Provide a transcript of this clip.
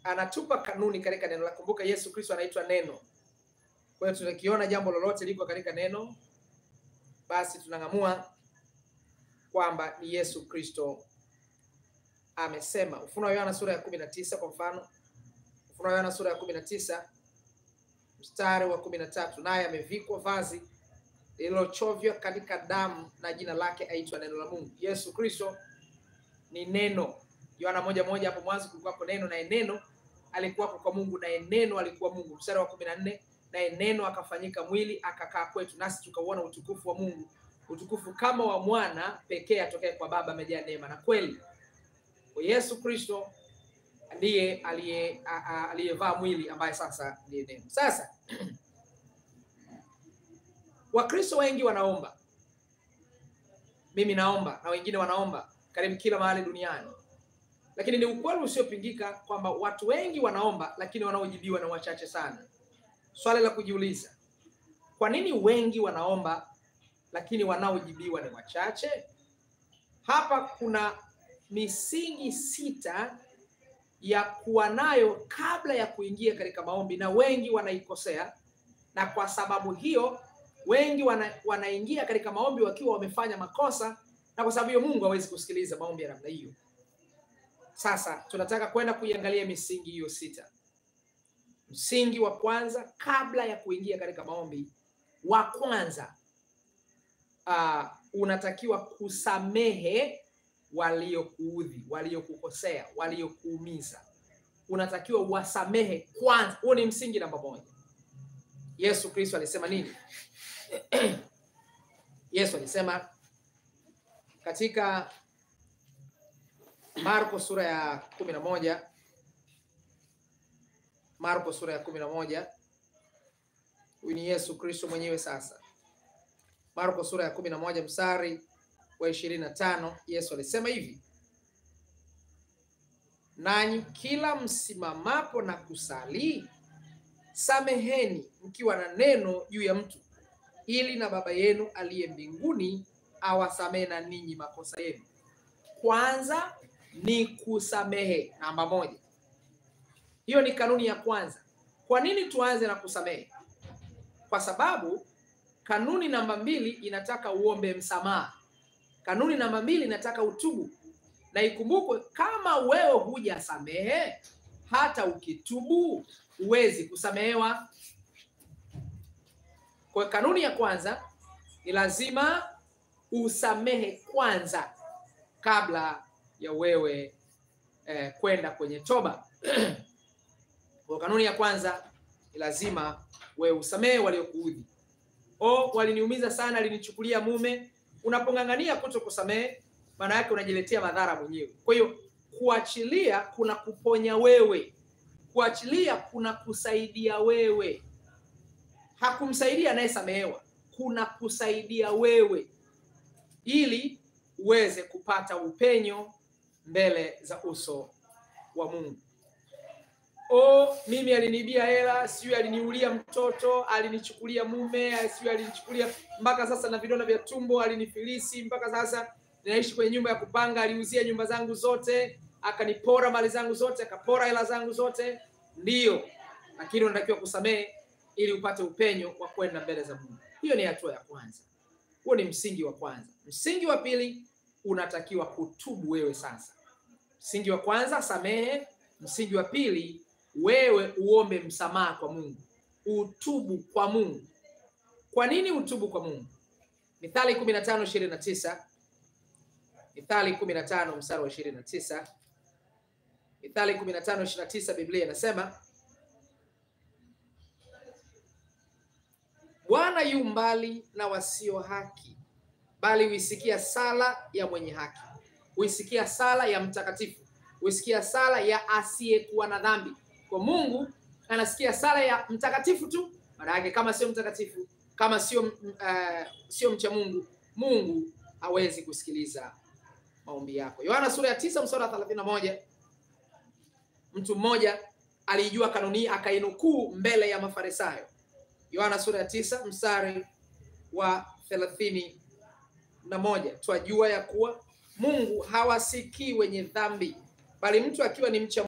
anatupa kanuni katika neno la. Kumbuka Yesu Kristo anaitwa neno. Kwa hiyo tunakiona jambo lolote liko katika neno, basi tunang'amua kwamba ni Yesu Kristo amesema. Ufunuo wa Yohana sura ya 19 kwa mfano. Ufunuo wa Yohana sura ya 19 mstari wa 13, naye amevikwa vazi lililochovya katika damu na jina lake aitwa neno la Mungu. Yesu Kristo ni neno. Yohana 1:1, hapo mwanzo kulikuwa neno, na neno alikuwa kwa Mungu, na neno alikuwa Mungu. Mstari wa 14, na neno akafanyika mwili akakaa kwetu, nasi tukauona utukufu wa Mungu, utukufu kama wa mwana pekee atokaye kwa Baba, amejaa neema na kweli. Kwa Yesu Kristo ndiye aliyevaa mwili, ambaye sasa ndiye neno. Sasa Wakristo wengi wanaomba, mimi naomba na wengine wanaomba karibu kila mahali duniani, lakini ni ukweli usiopingika kwamba watu wengi wanaomba, lakini wanaojibiwa na wachache sana. Swali la kujiuliza, kwa nini wengi wanaomba lakini wanaojibiwa ni wachache? Hapa kuna misingi 6 ya kuwa nayo kabla ya kuingia katika maombi, na wengi wanaikosea, na kwa sababu hiyo wengi wanaingia katika maombi wakiwa wamefanya makosa, na kwa sababu hiyo Mungu hawezi kusikiliza maombi ya namna hiyo. Sasa tunataka kwenda kuiangalia misingi hiyo 6. Msingi wa kwanza kabla ya kuingia katika maombi, wa kwanza, unatakiwa kusamehe waliokuudhi, waliokukosea, waliokuumiza. Unatakiwa wasamehe kwanza. Huo ni msingi namba 1. Yesu Kristo alisema nini? Yesu alisema katika Marko sura ya 11, Marko sura ya 11, huyu ni Yesu Kristo mwenyewe sasa. Marko sura ya 11 mstari wa 25, Yesu alisema hivi: nanyi kila msimamapo na kusali, sameheni mkiwa na neno juu ya mtu, ili na Baba yenu aliye mbinguni awasamehe na ninyi makosa yenu. Kwanza ni kusamehe, namba 1. Hiyo ni kanuni ya kwanza. Kwa nini tuanze na kusamehe? Kwa sababu kanuni namba 2 inataka uombe msamaha. Kanuni namba 2 inataka utubu. Na ikumbukwe, kama wewe hujasamehe, hata ukitubu huwezi kusamehewa. Kwa kanuni ya kwanza ni lazima usamehe kwanza kabla ya wewe kwenda kwenye toba. Kwa kanuni ya kwanza ni lazima wewe usamehe waliokuudhi. Waliniumiza sana, alinichukulia mume. Unapongangania kuto kusamehe, maana yake unajiletea madhara mwenyewe. Kwa hiyo kuachilia kuna kuponya wewe. Kuachilia kuna kusaidia wewe. Hakumsaidia anayesamehewa, kuna kusaidia wewe ili uweze kupata upenyo mbele za uso wa Mungu. Mimi aliniibia hela, sio aliniulia mtoto, alinichukulia mume, sio alinichukulia mpaka sasa na vidonda vya tumbo, alinifilisi mpaka sasa ninaishi kwenye nyumba ya kupanga, aliuzia nyumba zangu zote, akanipora mali zangu zote, akapora hela zangu zote. Ndio, lakini unatakiwa kusamehe ili upate upenyo wa kwenda mbele za Mungu. Hiyo ni hatua ya kwanza. Huo ni msingi wa kwanza. Msingi wa pili, unatakiwa kutubu wewe sasa. Msingi wa kwanza, samehe. Msingi wa pili, wewe uombe msamaha kwa Mungu. Utubu kwa Mungu. Kwa nini utubu kwa Mungu? Mithali 15:29. Mithali 15 mstari wa 29. Mithali 15:29, Biblia inasema, Bwana yu mbali na wasio haki, bali huisikia sala ya mwenye haki. Huisikia sala ya mtakatifu. Huisikia sala ya asiyekuwa na dhambi. Kwa Mungu anasikia sala ya mtakatifu tu. Maana yake kama sio mtakatifu, kama sio mcha Mungu, Mungu hawezi kusikiliza maombi yako. Yohana sura ya 9 mstari wa 31. Mtu mmoja alijua kanuni akainukuu mbele ya Mafarisayo. Yohana sura ya 9 mstari wa 31. Twajua ya kuwa Mungu hawasikii wenye dhambi, bali mtu akiwa ni mcha